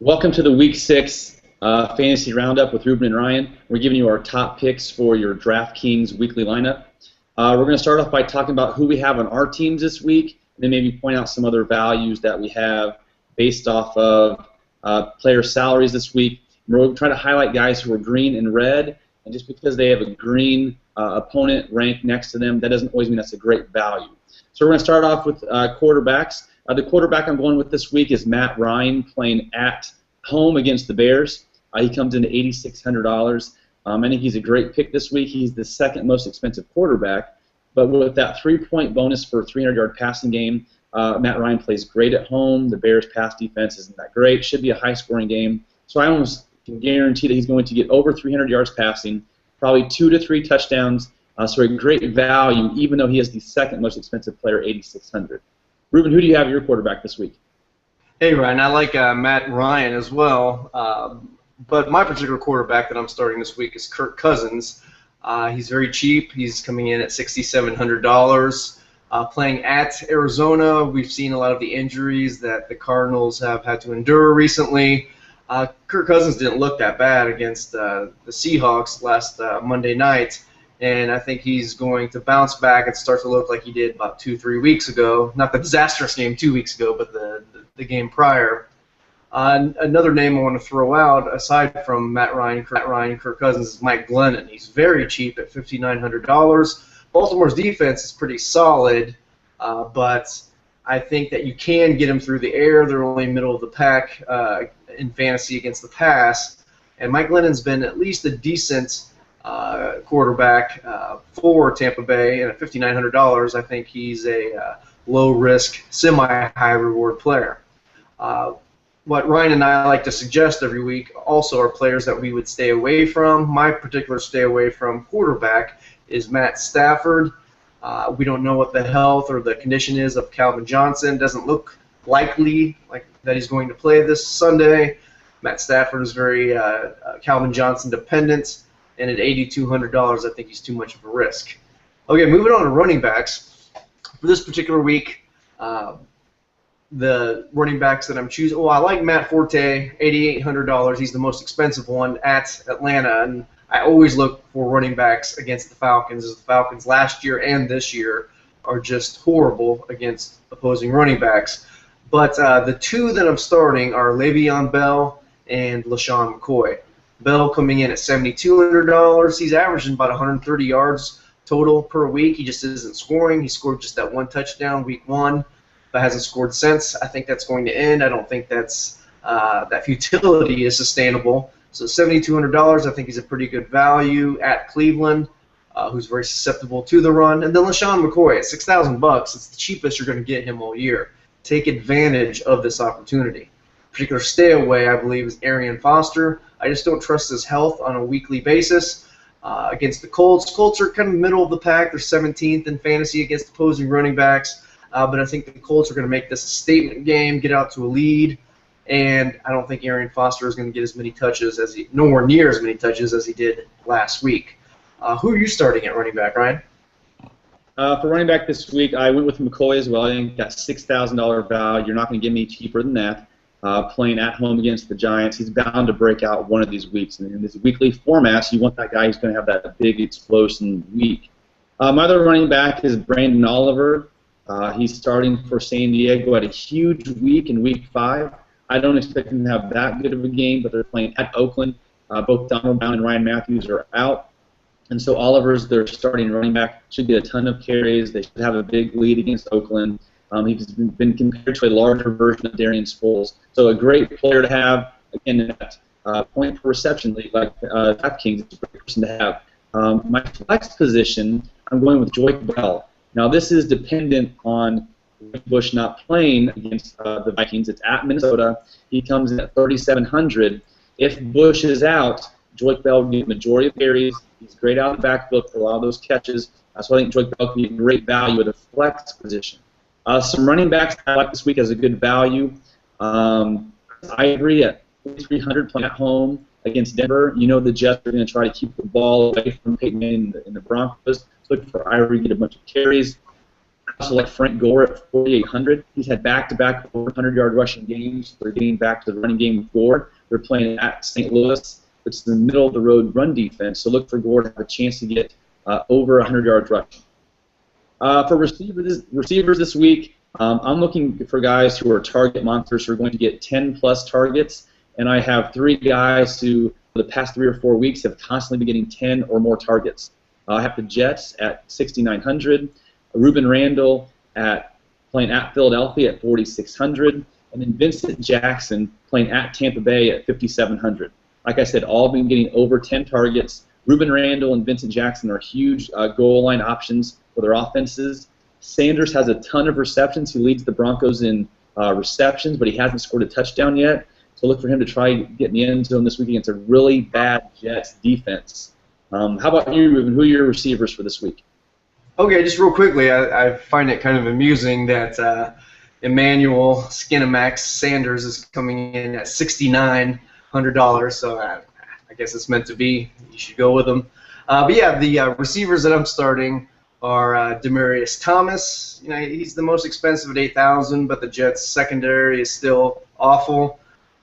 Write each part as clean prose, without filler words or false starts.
Welcome to the Week 6 Fantasy Roundup with Ruben and Ryan. We're giving you our top picks for your DraftKings weekly lineup. We're going to start off by talking about who we have on our teams this week, and then maybe point out some other values that we have based off of player salaries this week. We're going to try to highlight guys who are green and red, and just because they have a green opponent ranked next to them, that doesn't always mean that's a great value. So we're going to start off with quarterbacks. The quarterback I'm going with this week is Matt Ryan, playing at home against the Bears. He comes in at $8,600. I think he's a great pick this week. He's the second most expensive quarterback. But with that 3-point bonus for a 300-yard passing game, Matt Ryan plays great at home. The Bears' pass defense isn't that great. Should be a high-scoring game. So I almost can guarantee that he's going to get over 300 yards passing, probably 2 to 3 touchdowns. So a great value, even though he is the second most expensive player, $8,600. Ruben, who do you have your quarterback this week? Hey, Ryan. I like Matt Ryan as well. But my particular quarterback that I'm starting this week is Kirk Cousins. He's very cheap. He's coming in at $6,700. Playing at Arizona, we've seen a lot of the injuries that the Cardinals have had to endure recently. Kirk Cousins didn't look that bad against the Seahawks last Monday night. And I think he's going to bounce back and start to look like he did about 2-3 weeks ago. Not the disastrous game 2 weeks ago, but the game prior. Another name I want to throw out, aside from Matt Ryan, Kirk Cousins, is Mike Glennon. He's very cheap at $5,900. Baltimore's defense is pretty solid, but I think that you can get him through the air. They're only middle of the pack in fantasy against the pass. And Mike Glennon's been at least a decent quarterback for Tampa Bay, and at $5,900, I think he's a low-risk, semi-high reward player. What Ryan and I like to suggest every week also are players that we would stay away from. My particular stay away from quarterback is Matt Stafford. We don't know what the health or the condition is of Calvin Johnson. Doesn't look likely like that he's going to play this Sunday. Matt Stafford is very Calvin Johnson dependent. And at $8,200, I think he's too much of a risk. Okay, moving on to running backs. For this particular week, the running backs that I'm choosing, I like Matt Forte, $8,800. He's the most expensive one at Atlanta. And I always look for running backs against the Falcons, as the Falcons last year and this year are just horrible against opposing running backs. But the two that I'm starting are Le'Veon Bell and LaShawn McCoy. Bell coming in at $7,200. He's averaging about 130 yards total per week. He just isn't scoring. He scored just that one touchdown week 1, but hasn't scored since. I think that's going to end. I don't think that's that futility is sustainable. So $7,200, I think he's a pretty good value at Cleveland, who's very susceptible to the run. And then LaShawn McCoy at $6,000. It's the cheapest you're going to get him all year. Take advantage of this opportunity. Particular stay away, I believe, is Arian Foster. I just don't trust his health on a weekly basis. Against the Colts, Colts are kind of middle of the pack. They're 17th in fantasy against opposing running backs. But I think the Colts are going to make this a statement game, get out to a lead. And I don't think Arian Foster is going to get as many touches nowhere near as many touches as he did last week. Who are you starting at running back, Ryan? For running back this week, I went with McCoy as well. I think that $6,000 value. You're not going to get me cheaper than that. Playing at home against the Giants, he's bound to break out one of these weeks. And in this weekly format, you want that guy who's going to have that big explosion week. My other running back is Brandon Oliver. He's starting for San Diego at a huge week in Week 5. I don't expect him to have that good of a game, but they're playing at Oakland. Both Donald Brown and Ryan Matthews are out. And so Oliver's their starting running back. Should get a ton of carries. They should have a big lead against Oakland. He's been compared to a larger version of Darian Sproles. So a great player to have, again, in that point per reception league like DraftKings. It's a great person to have. My flex position, I'm going with Joyke Bell. Now, this is dependent on Bush not playing against the Vikings. It's at Minnesota. He comes in at $3,700. If Bush is out, Joyke Bell will get the majority of carries. He's great out of the backfield for a lot of those catches. So I think Joyke Bell can be a great value at a flex position. Some running backs I like this week as a good value. I agree at $4,300 playing at home against Denver. You know the Jets are going to try to keep the ball away from Peyton Manning and the Broncos. So look for Ivory to get a bunch of carries. also like Frank Gore at 4,800. He's had back-to-back over 100-yard rushing games. They're getting back to the running game with Gore. They're playing at St. Louis. It's the middle-of-the-road run defense, so look for Gore to have a chance to get over 100 yards rushing. For receivers this week, I'm looking for guys who are target monsters who are going to get 10-plus targets, and I have 3 guys who, for the past 3 or 4 weeks, have constantly been getting 10 or more targets. I have the Jets at 6,900. Ruben Randall playing at Philadelphia at 4,600, and then Vincent Jackson playing at Tampa Bay at 5,700. Like I said, all have been getting over 10 targets. Ruben Randall and Vincent Jackson are huge goal line options for their offenses. Sanders has a ton of receptions. He leads the Broncos in receptions, but he hasn't scored a touchdown yet. So look for him to try get in the end zone this week against a really bad Jets defense. How about you, Ruben? Who are your receivers for this week? Okay, just real quickly, I find it kind of amusing that Emmanuel Skinamax Sanders is coming in at $6,900, so I guess it's meant to be. You should go with him. But yeah, the receivers that I'm starting are Demaryius Thomas. You know, he's the most expensive at $8,000, but the Jets' secondary is still awful.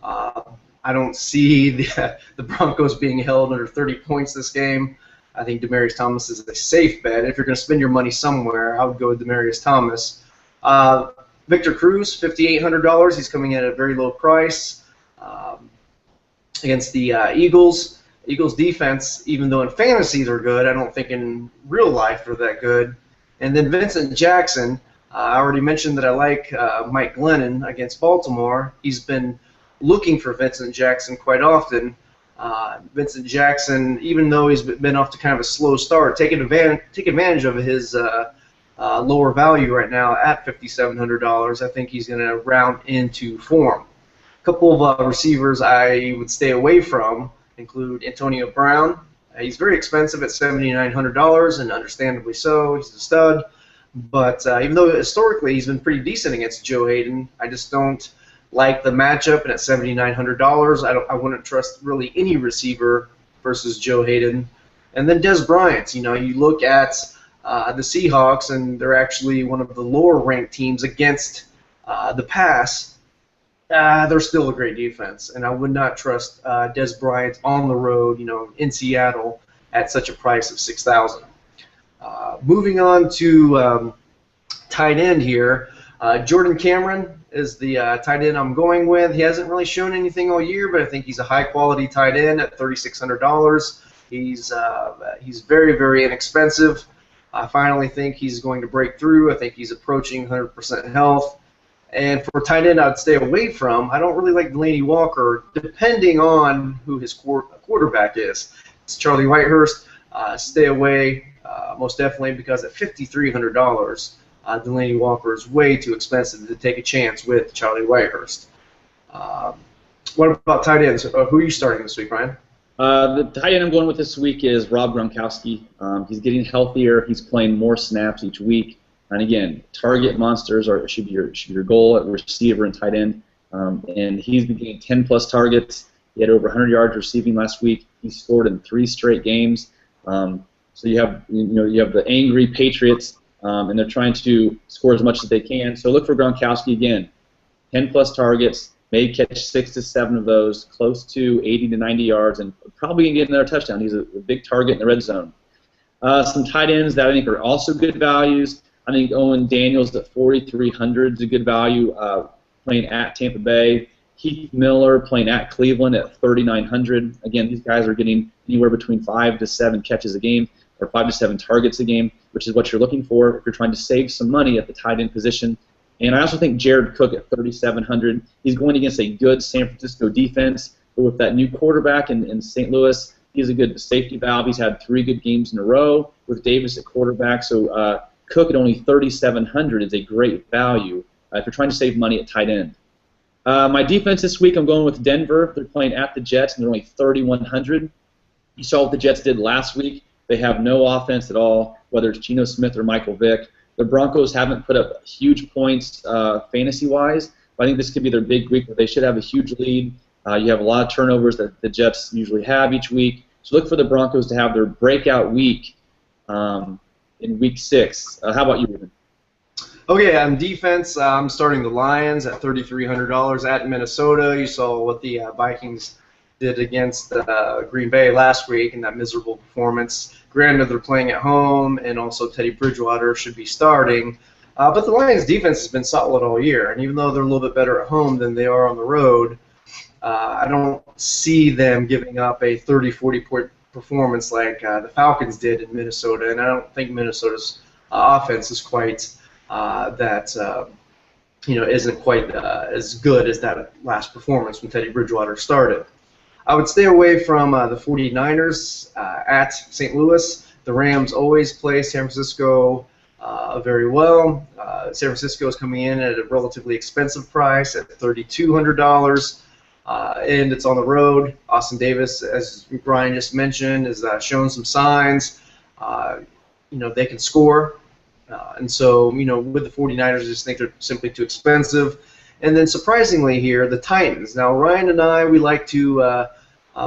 I don't see the Broncos being held under 30 points this game. I think Demaryius Thomas is a safe bet. If you're going to spend your money somewhere, I would go with Demaryius Thomas. Victor Cruz, $5,800. He's coming in at a very low price against the Eagles. Eagles defense, even though in fantasy they're good, I don't think in real life they're that good. And then Vincent Jackson, I already mentioned that I like Mike Glennon against Baltimore. He's been looking for Vincent Jackson quite often. Vincent Jackson, even though he's been off to kind of a slow start, take advantage of his lower value right now at $5,700. I think he's going to round into form. A couple of receivers I would stay away from include Antonio Brown. He's very expensive at $7,900, and understandably so. He's a stud. But even though historically he's been pretty decent against Joe Hayden, I just don't like the matchup, and at $7,900, I wouldn't trust really any receiver versus Joe Hayden. And then Des Bryant, you know, you look at the Seahawks, and they're actually one of the lower-ranked teams against the pass. They're still a great defense, and I would not trust Des Bryant on the road, you know, in Seattle at such a price of $6,000. Moving on to tight end here, Jordan Cameron is the tight end I'm going with. He hasn't really shown anything all year, but I think he's a high-quality tight end at $3,600. He's very, very inexpensive. I finally think he's going to break through. I think he's approaching 100% health. And for tight end, I'd stay away from. I don't really like Delaney Walker, depending on who his quarterback is. It's Charlie Whitehurst. Stay away, most definitely, because at $5,300, Delaney Walker is way too expensive to take a chance with Charlie Whitehurst. What about tight ends? Who are you starting this week, Ryan? The tight end I'm going with this week is Rob Gronkowski. He's getting healthier. He's playing more snaps each week. And again, target monsters should be your goal at receiver and tight end. And he's been getting 10-plus targets. He had over 100 yards receiving last week. He scored in 3 straight games. So you have the angry Patriots. And they're trying to score as much as they can. So look for Gronkowski again. 10-plus targets, maybe catch 6 to 7 of those, close to 80 to 90 yards, and probably going to get another touchdown. He's a big target in the red zone. Some tight ends that I think are also good values. I think Owen Daniels at 4,300 is a good value, playing at Tampa Bay. Heath Miller playing at Cleveland at 3,900. Again, these guys are getting anywhere between 5 to 7 catches a game, or 5 to 7 targets a game, which is what you're looking for if you're trying to save some money at the tight end position. And I also think Jared Cook at 3,700, he's going against a good San Francisco defense, but with that new quarterback in St. Louis, he's a good safety valve. He's had 3 good games in a row with Davis at quarterback, so Cook at only 3,700 is a great value if you're trying to save money at tight end. My defense this week, I'm going with Denver. They're playing at the Jets, and they're only 3,100. You saw what the Jets did last week. They have no offense at all, whether it's Geno Smith or Michael Vick. The Broncos haven't put up huge points fantasy-wise, but I think this could be their big week where they should have a huge lead. You have a lot of turnovers that the Jets usually have each week. So look for the Broncos to have their breakout week in Week 6. How about you, Ruben? Okay, on defense, I'm starting the Lions at $3,300 at Minnesota. You saw what the Vikings did against Green Bay last week in that miserable performance. Granted, they're playing at home, and also Teddy Bridgewater should be starting. But the Lions' defense has been solid all year, and even though they're a little bit better at home than they are on the road, I don't see them giving up a 30, 40-point performance like the Falcons did in Minnesota, and I don't think Minnesota's offense is quite isn't quite as good as that last performance when Teddy Bridgewater started. I would stay away from the 49ers at St. Louis. The Rams always play San Francisco very well. San Francisco is coming in at a relatively expensive price at $3,200, and it's on the road. Austin Davis, as Brian just mentioned, is showing some signs. They can score. And so, with the 49ers, I just think they're simply too expensive. And then, surprisingly here, the Titans. Now, Ryan and I, we like to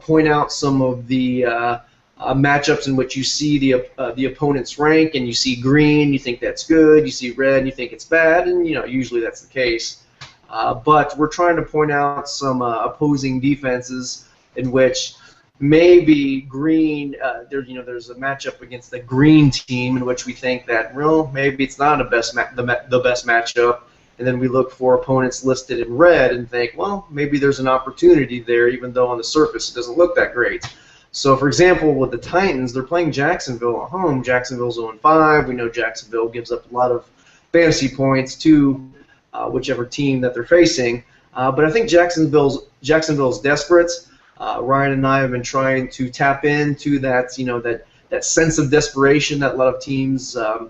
point out some of the matchups in which you see the opponent's rank, and you see green, you think that's good. You see red, you think it's bad, and usually that's the case. But we're trying to point out some opposing defenses in which maybe green, there's a matchup against the green team in which we think that, well, maybe it's not the best matchup, and then we look for opponents listed in red and think, well, maybe there's an opportunity there, even though on the surface it doesn't look that great. So, for example, with the Titans, they're playing Jacksonville at home. Jacksonville's 0-5. We know Jacksonville gives up a lot of fantasy points to whichever team that they're facing. But I think Jacksonville's desperate. Ryan and I have been trying to tap into that, that sense of desperation that a lot of teams, that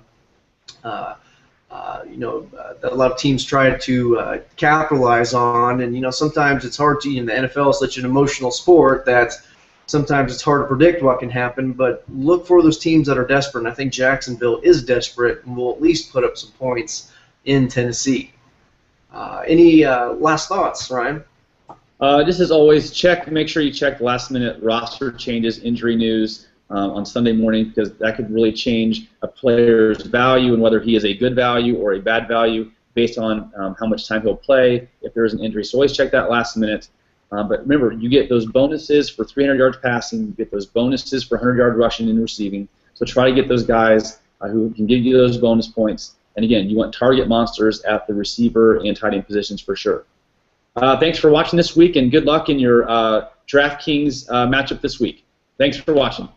a lot of teams try to capitalize on. And sometimes it's hard to. The NFL is such an emotional sport that sometimes it's hard to predict what can happen. But look for those teams that are desperate. And I think Jacksonville is desperate and will at least put up some points in Tennessee. Any last thoughts, Ryan? Just as always, make sure you check last-minute roster changes, injury news on Sunday morning, because that could really change a player's value and whether he is a good value or a bad value based on how much time he'll play if there is an injury. So always check that last minute. But remember, you get those bonuses for 300 yards passing, you get those bonuses for 100-yard rushing and receiving. So try to get those guys who can give you those bonus points. And again, you want target monsters at the receiver and tight end positions for sure. Thanks for watching this week, and good luck in your DraftKings matchup this week. Thanks for watching.